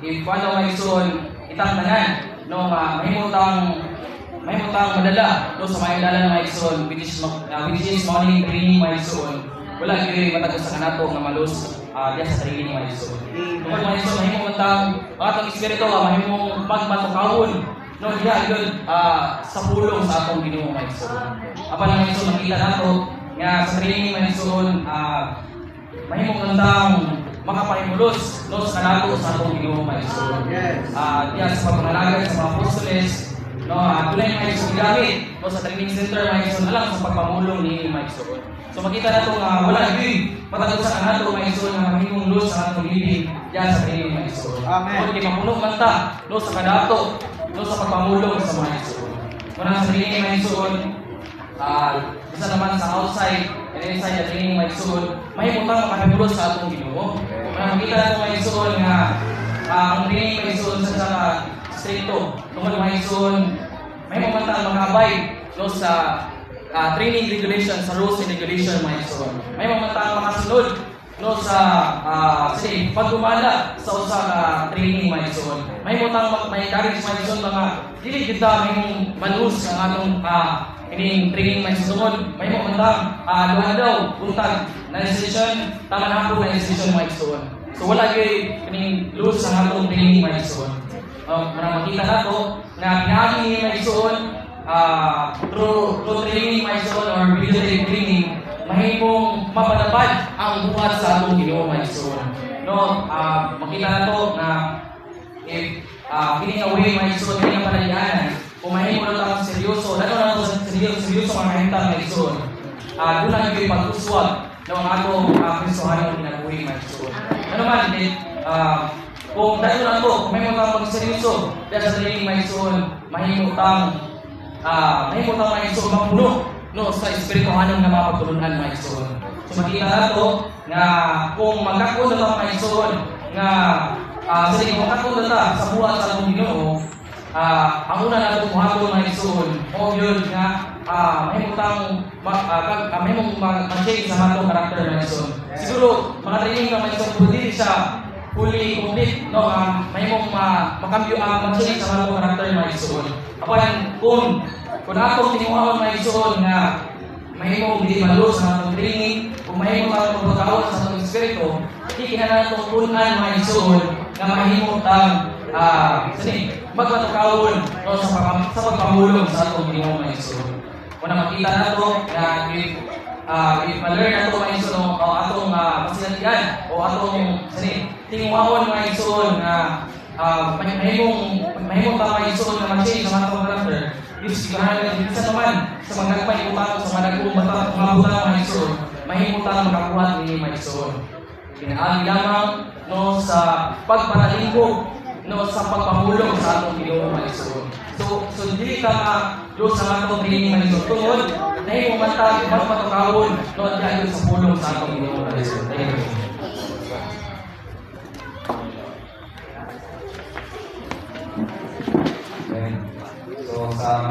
if ano maison itang tanan no mahimutang madala no sa mailala ng maison which is morning training maison wala gyud matag sa kanato nga malus diya sa training maison. Kung maison mahimutang atong espiritu mahimong pagmatukawon no diya gyud sa pulong sa atong Ginoo maison. Apan maison makita nato nga sa training maison mahimong kantang makapahimulos no sa kanato sa atong Ginoo maison. Diya sa pagpanalagad sa mga apostoles no tunay maison gamit no sa training center maison alang sa pagpamulong ni maison. So makita nato nga wala gyud matag sa kanato maison nga mahimong los sa atong libing diya sa training maison. Amen. Kung mapuno man ta no sa kanato no sa pagpamulong sa maison. Muna sa training maison isa naman sa outside and inside the training maison mahimutang makahimulos sa atong Ginoo. Makita nato maison nga ang training maison sa stricto tungod maison mahimutang makabay no sa training regulation sa rules and regulation maison. Mahimutang makasunod no sa pagdumala sa usa ka training maison. Mahimutang ma-encourage maison mga dili kita mahimong manus ang atong kining training maison. Mahimutang duha buntag na session tama na po na session maison. So wala gyud kining lose sa atong training maison. Makita nato nga pinaagi ni maison through training maison or military training mahimong mapadapad ang buhat sa atong Ginoo maison. No, makita nato na if kining away maison kini nga panalyanan kung mahimo na ta seryoso dato na to seryoso ang kahintang maison. Dunay gyud pag-uswag no ang atong Kristohanong kinabuhi maison. Ano man din kung dato na to kung mahimo ta magseryoso diya sa training maison mahimo tang maison mapuno no sa espirituhanong nga mga pagtulunan maison. So makita nato nga kung magkakon na maison nga sige magkakon na sa buhat sa atong Ginoo ang una nato buhaton maison o yun nga mahimong mag-change sa atong karakter maison. Siguro mga training nga maison pwede siya fully complete no mahimong makambyo mag-change sa atong karakter maison. Apan kung atong tinuhaon maison nga mahimong di malos sa atong training, kung mahimong atong pagkawal sa atong espiritu, di kinahanglan atong punan maison nga mahimong magpatukawon no sa pagpamulong sa atong Ginoo maison. Kung makita nato nga if ma-learn nato maison o atong pasinatian o atong tinuhaon maison nga mahimong ta maison nga ma-change sa atong karakter. Isipirahan sa naman sa mga nagpay utang sa mga nagpumata mga butang maison mahimutang makabuhat ni maison. Pinaagi lamang no sa pagpanalingkod no sa pagpamulong sa atong Ginoo maison. So dili ka do sa atong training maison tungod nahimo man ta magpatukawon no diay sa pulong sa atong Ginoo maison.